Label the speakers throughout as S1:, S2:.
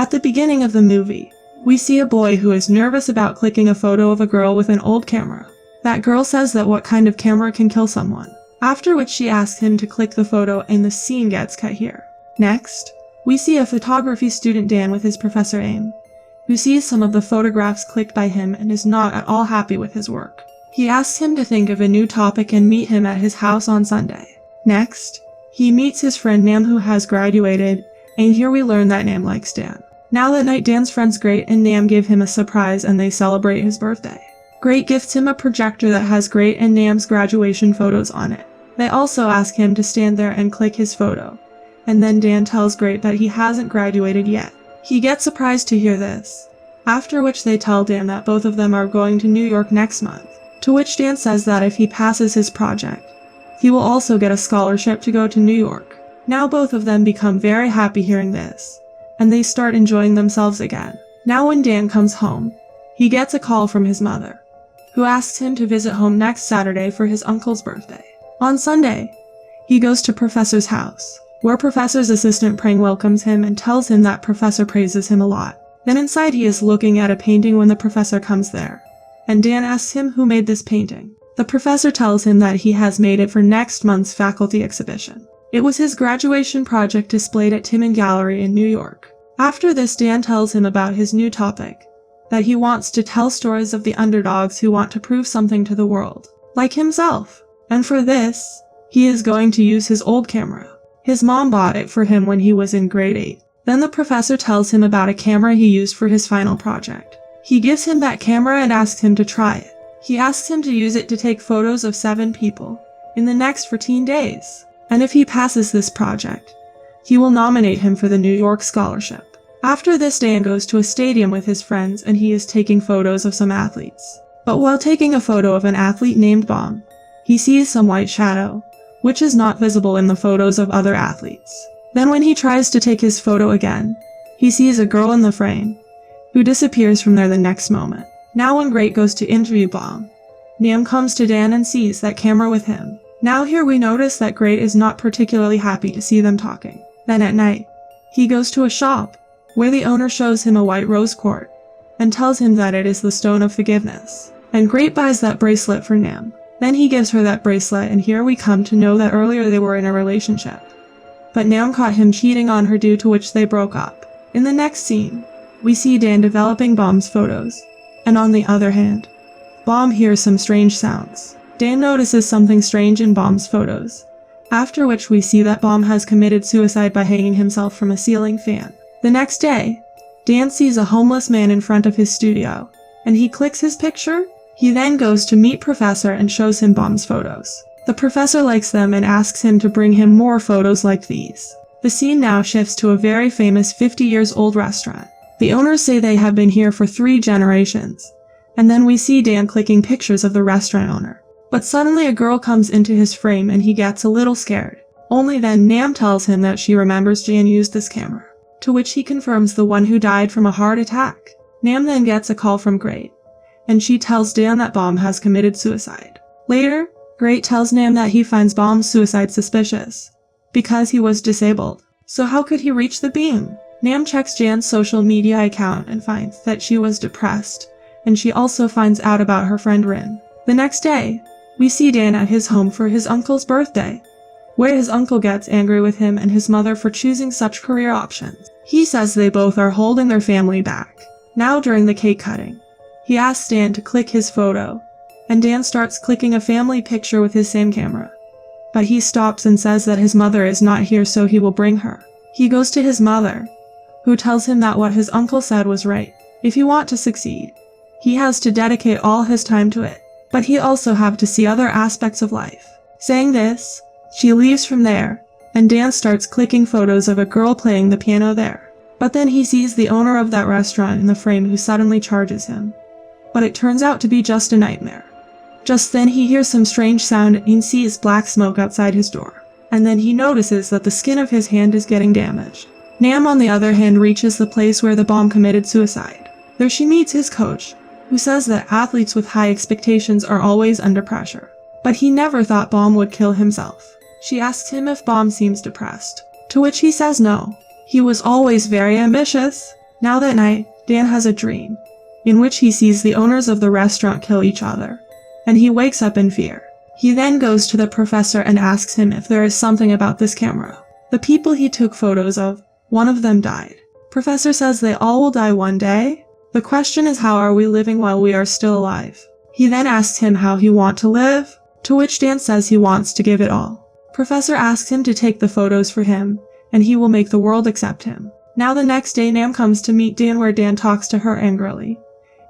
S1: At the beginning of the movie, we see a boy who is nervous about clicking a photo of a girl with an old camera. That girl says that what kind of camera can kill someone, after which she asks him to click the photo and the scene gets cut here. Next, we see a photography student Dan with his professor Aim, who sees some of the photographs clicked by him and is not at all happy with his work. He asks him to think of a new topic and meet him at his house on Sunday. Next, he meets his friend Nam who has graduated, and here we learn that Nam likes Dan. Now that night Dan's friends Great and Nam give him a surprise and they celebrate his birthday. Great gifts him a projector that has Great and Nam's graduation photos on it. They also ask him to stand there and click his photo, and then Dan tells Great that he hasn't graduated yet. He gets surprised to hear this, after which they tell Dan that both of them are going to New York next month, to which Dan says that if he passes his project, he will also get a scholarship to go to New York. Now both of them become very happy hearing this, and they start enjoying themselves again. Now when Dan comes home, he gets a call from his mother, who asks him to visit home next Saturday for his uncle's birthday. On Sunday, he goes to Professor's house, where Professor's assistant Prang welcomes him and tells him that Professor praises him a lot. Then inside he is looking at a painting when the Professor comes there, and Dan asks him who made this painting. The Professor tells him that he has made it for next month's faculty exhibition. It was his graduation project displayed at Timan Gallery in New York. After this, Dan tells him about his new topic, that he wants to tell stories of the underdogs who want to prove something to the world, like himself. And for this, he is going to use his old camera. His mom bought it for him when he was in grade 8. Then the Professor tells him about a camera he used for his final project. He gives him that camera and asks him to try it. He asks him to use it to take photos of 7 people in the next 14 days. And if he passes this project, he will nominate him for the New York scholarship. After this, Dan goes to a stadium with his friends and he is taking photos of some athletes. But while taking a photo of an athlete named Bomb, he sees some white shadow, which is not visible in the photos of other athletes. Then when he tries to take his photo again, he sees a girl in the frame, who disappears from there the next moment. Now when Great goes to interview Bomb, Nam comes to Dan and sees that camera with him. Now here we notice that Great is not particularly happy to see them talking. Then at night, he goes to a shop, where the owner shows him a white rose quartz, and tells him that it is the stone of forgiveness. And Great buys that bracelet for Nam. Then he gives her that bracelet, and here we come to know that earlier they were in a relationship, but Nam caught him cheating on her, due to which they broke up. In the next scene, we see Dan developing Bomb's photos, and on the other hand, Bomb hears some strange sounds. Dan notices something strange in Bomb's photos, after which we see that Bomb has committed suicide by hanging himself from a ceiling fan. The next day, Dan sees a homeless man in front of his studio, and he clicks his picture. He then goes to meet Professor and shows him Bomb's photos. The Professor likes them and asks him to bring him more photos like these. The scene now shifts to a very famous 50-year-old restaurant. The owners say they have been here for 3 generations, and then we see Dan clicking pictures of the restaurant owner. But suddenly a girl comes into his frame and he gets a little scared. Only then Nam tells him that she remembers Jan used this camera, to which he confirms the one who died from a heart attack. Nam then gets a call from Great, and she tells Dan that Bomb has committed suicide. Later, Great tells Nam that he finds Bomb's suicide suspicious, because he was disabled. So how could he reach the beam? Nam checks Jan's social media account and finds that she was depressed, and she also finds out about her friend Rin. The next day, we see Dan at his home for his uncle's birthday, where his uncle gets angry with him and his mother for choosing such career options. He says they both are holding their family back. Now during the cake cutting, he asks Dan to click his photo, and Dan starts clicking a family picture with his same camera. But he stops and says that his mother is not here, so he will bring her. He goes to his mother, who tells him that what his uncle said was right. If you want to succeed, he has to dedicate all his time to it. But he also have to see other aspects of life. Saying this, she leaves from there, and Dan starts clicking photos of a girl playing the piano there. But then he sees the owner of that restaurant in the frame, who suddenly charges him. But it turns out to be just a nightmare. Just then he hears some strange sound and sees black smoke outside his door. And then he notices that the skin of his hand is getting damaged. Nam on the other hand reaches the place where the Bomb committed suicide. There she meets his coach, who says that athletes with high expectations are always under pressure. But he never thought Bomb would kill himself. She asks him if Bomb seems depressed, to which he says no. He was always very ambitious. Now that night, Dan has a dream, in which he sees the owners of the restaurant kill each other, and he wakes up in fear. He then goes to the professor and asks him if there is something about this camera. The people he took photos of, one of them died. Professor says they all will die one day. The question is, how are we living while we are still alive? He then asks him how he wants to live, to which Dan says he wants to give it all. Professor asks him to take the photos for him, and he will make the world accept him. Now the next day Nam comes to meet Dan, where Dan talks to her angrily,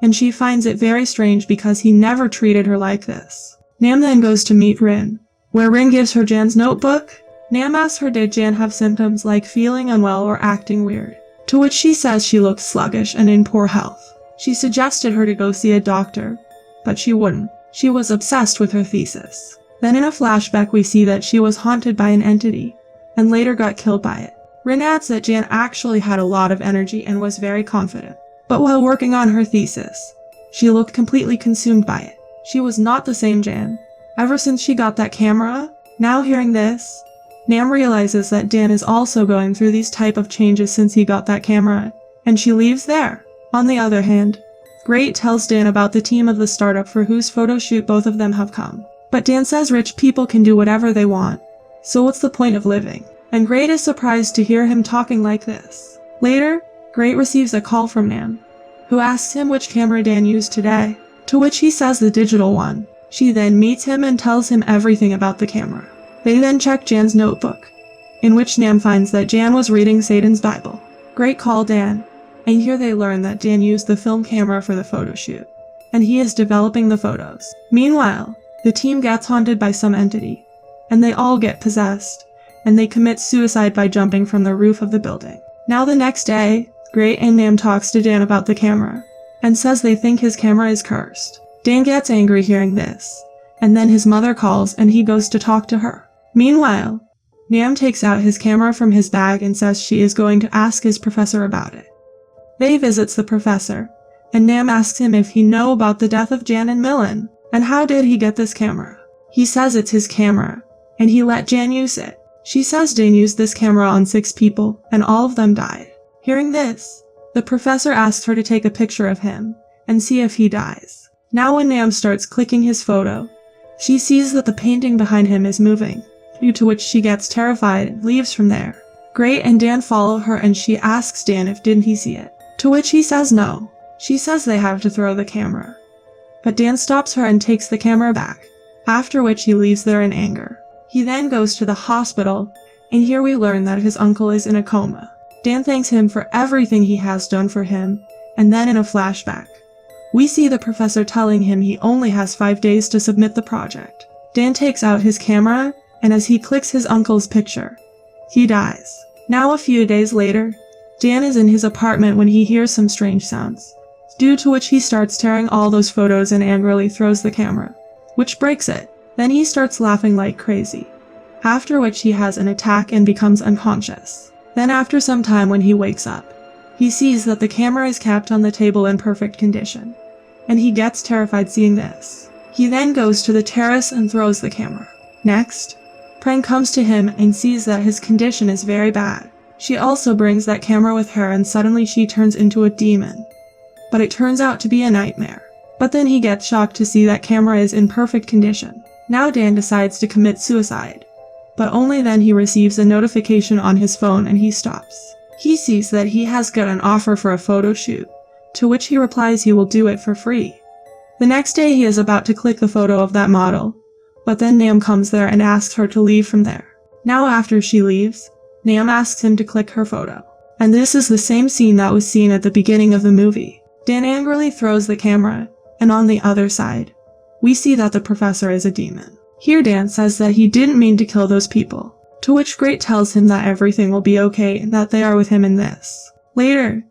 S1: and she finds it very strange because he never treated her like this. Nam then goes to meet Rin, where Rin gives her Jan's notebook. Nam asks her did Jan have symptoms like feeling unwell or acting weird, to which she says she looked sluggish and in poor health. She suggested her to go see a doctor, but she wouldn't. She was obsessed with her thesis. Then in a flashback we see that she was haunted by an entity, and later got killed by it. Rin adds that Jan actually had a lot of energy and was very confident. But while working on her thesis, she looked completely consumed by it. She was not the same Jan, ever since she got that camera. Now hearing this, Nam realizes that Dan is also going through these type of changes since he got that camera, and she leaves there. On the other hand, Great tells Dan about the team of the startup for whose photo shoot both of them have come. But Dan says rich people can do whatever they want, so what's the point of living? And Great is surprised to hear him talking like this. Later, Great receives a call from Nam, who asks him which camera Dan used today, to which he says the digital one. She then meets him and tells him everything about the camera. They then check Jan's notebook, in which Nam finds that Jan was reading Satan's Bible. Great call Dan, and here they learn that Dan used the film camera for the photo shoot, and he is developing the photos. Meanwhile, the team gets haunted by some entity, and they all get possessed, and they commit suicide by jumping from the roof of the building. Now the next day, Great and Nam talks to Dan about the camera, and says they think his camera is cursed. Dan gets angry hearing this, and then his mother calls and he goes to talk to her. Meanwhile, Nam takes out his camera from his bag and says she is going to ask his professor about it. They visits the professor, and Nam asks him if he know about the death of Jan and Millen, and how did he get this camera. He says it's his camera, and he let Jan use it. She says Dan used this camera on 6 people, and all of them died. Hearing this, the professor asks her to take a picture of him, and see if he dies. Now when Nam starts clicking his photo, she sees that the painting behind him is moving, due to which she gets terrified and leaves from there. Great and Dan follow her and she asks Dan if didn't he see it, to which he says no. She says they have to throw the camera, but Dan stops her and takes the camera back, after which he leaves there in anger. He then goes to the hospital, and here we learn that his uncle is in a coma. Dan thanks him for everything he has done for him, and then in a flashback, we see the professor telling him he only has 5 days to submit the project. Dan takes out his camera, and as he clicks his uncle's picture, he dies. Now a few days later, Dan is in his apartment when he hears some strange sounds, due to which he starts tearing all those photos and angrily throws the camera, which breaks it. Then he starts laughing like crazy, after which he has an attack and becomes unconscious. Then after some time when he wakes up, he sees that the camera is kept on the table in perfect condition, and he gets terrified seeing this. He then goes to the terrace and throws the camera. Next, Prank comes to him and sees that his condition is very bad. She also brings that camera with her and suddenly she turns into a demon, but it turns out to be a nightmare. But then he gets shocked to see that camera is in perfect condition. Now Dan decides to commit suicide, but only then he receives a notification on his phone and he stops. He sees that he has got an offer for a photo shoot, to which he replies he will do it for free. The next day he is about to click the photo of that model, but then Nam comes there and asks her to leave from there. Now after she leaves, Nam asks him to click her photo. And this is the same scene that was seen at the beginning of the movie. Dan angrily throws the camera, and on the other side, we see that the professor is a demon. Here Dan says that he didn't mean to kill those people, to which Great tells him that everything will be okay and that they are with him in this. Later,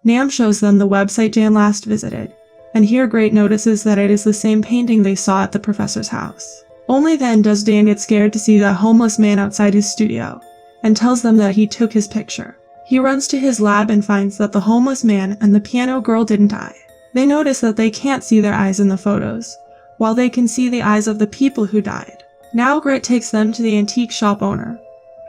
S1: Nam shows them the website Jan last visited, and here Great notices that it is the same painting they saw at the professor's house. Only then does Dan get scared to see that homeless man outside his studio, and tells them that he took his picture. He runs to his lab and finds that the homeless man and the piano girl didn't die. They notice that they can't see their eyes in the photos, while they can see the eyes of the people who died. Now Great takes them to the antique shop owner,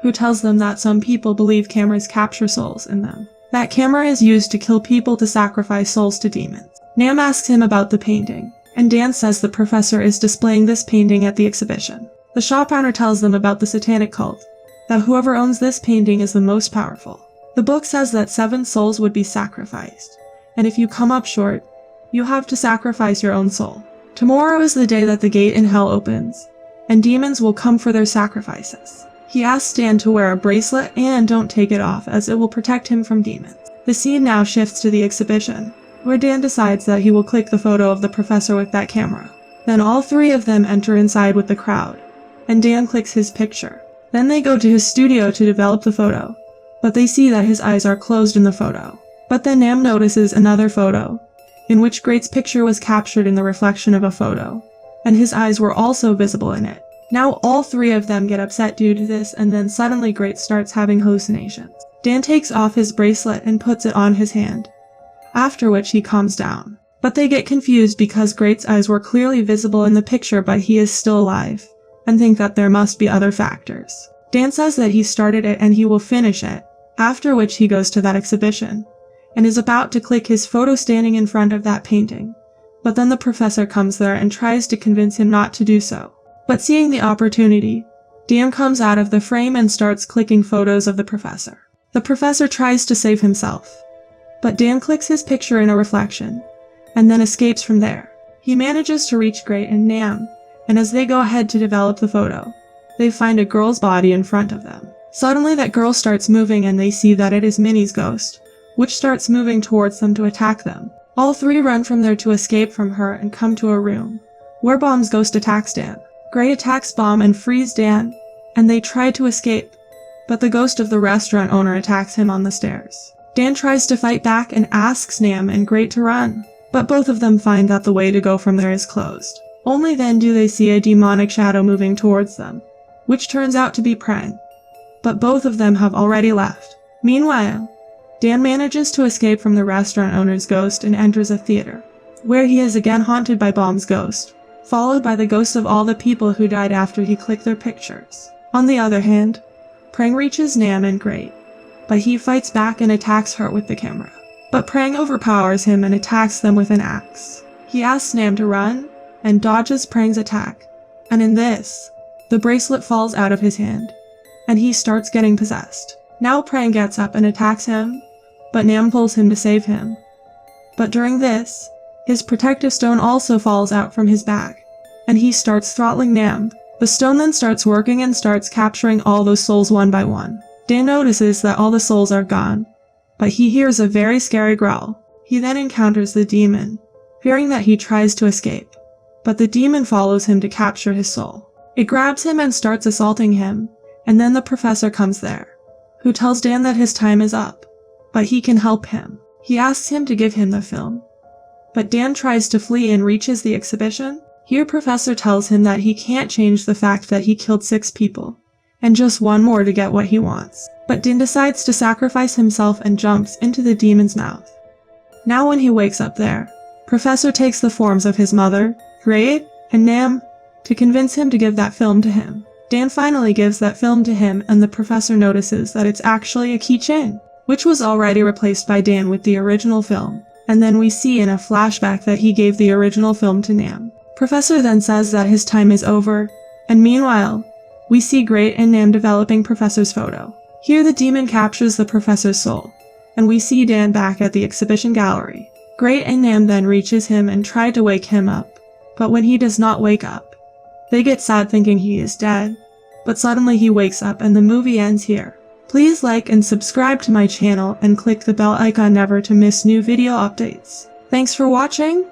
S1: who tells them that some people believe cameras capture souls in them. That camera is used to kill people to sacrifice souls to demons. Nam asks him about the painting, and Dan says the professor is displaying this painting at the exhibition. The shop owner tells them about the satanic cult, that whoever owns this painting is the most powerful. The book says that 7 souls would be sacrificed, and if you come up short, you have to sacrifice your own soul. Tomorrow is the day that the gate in hell opens, and demons will come for their sacrifices. He asks Dan to wear a bracelet and don't take it off as it will protect him from demons. The scene now shifts to the exhibition, where Dan decides that he will click the photo of the professor with that camera. Then all 3 of them enter inside with the crowd, and Dan clicks his picture. Then they go to his studio to develop the photo, but they see that his eyes are closed in the photo. But then Nam notices another photo, in which Great's picture was captured in the reflection of a photo, and his eyes were also visible in it. Now all 3 of them get upset due to this, and then suddenly Great starts having hallucinations. Dan takes off his bracelet and puts it on his hand, after which he calms down. But they get confused because Great's eyes were clearly visible in the picture but he is still alive, and think that there must be other factors. Dan says that he started it and he will finish it, after which he goes to that exhibition, and is about to click his photo standing in front of that painting. But then the professor comes there and tries to convince him not to do so. But seeing the opportunity, Dan comes out of the frame and starts clicking photos of the professor. The professor tries to save himself, but Dan clicks his picture in a reflection, and then escapes from there. He manages to reach Great and Nam, and as they go ahead to develop the photo, they find a girl's body in front of them. Suddenly that girl starts moving and they see that it is Minnie's ghost, which starts moving towards them to attack them. All 3 run from there to escape from her and come to a room, where Bomb's ghost attacks Dan. Great attacks Bomb and frees Dan, and they try to escape, but the ghost of the restaurant owner attacks him on the stairs. Dan tries to fight back and asks Nam and Great to run, but both of them find that the way to go from there is closed. Only then do they see a demonic shadow moving towards them, which turns out to be Prang. But both of them have already left. Meanwhile, Dan manages to escape from the restaurant owner's ghost and enters a theater, where he is again haunted by Bomb's ghost, followed by the ghosts of all the people who died after he clicked their pictures. On the other hand, Prang reaches Nam and Great, but he fights back and attacks her with the camera. But Prang overpowers him and attacks them with an axe. He asks Nam to run, and dodges Prang's attack, and in this, the bracelet falls out of his hand, and he starts getting possessed. Now Prang gets up and attacks him, but Nam pulls him to save him. But during this, his protective stone also falls out from his bag, and he starts throttling Nam. The stone then starts working and starts capturing all those souls one by one. Dan notices that all the souls are gone, but he hears a very scary growl. He then encounters the demon, fearing that he tries to escape, but the demon follows him to capture his soul. It grabs him and starts assaulting him, and then the professor comes there, who tells Dan that his time is up, but he can help him. He asks him to give him the film, but Dan tries to flee and reaches the exhibition. Here Professor tells him that he can't change the fact that he killed 6 people, and just 1 more to get what he wants. But Dan decides to sacrifice himself and jumps into the demon's mouth. Now when he wakes up there, Professor takes the forms of his mother, Great, and Nam, to convince him to give that film to him. Dan finally gives that film to him and the professor notices that it's actually a keychain, which was already replaced by Dan with the original film. And then we see in a flashback that he gave the original film to Nam. Professor then says that his time is over, and meanwhile, we see Great and Nam developing Professor's photo. Here the demon captures the professor's soul, and we see Dan back at the exhibition gallery. Great and Nam then reaches him and try to wake him up, but when he does not wake up, they get sad thinking he is dead, but suddenly he wakes up and the movie ends here. Please like and subscribe to my channel and click the bell icon never to miss new video updates. Thanks for watching.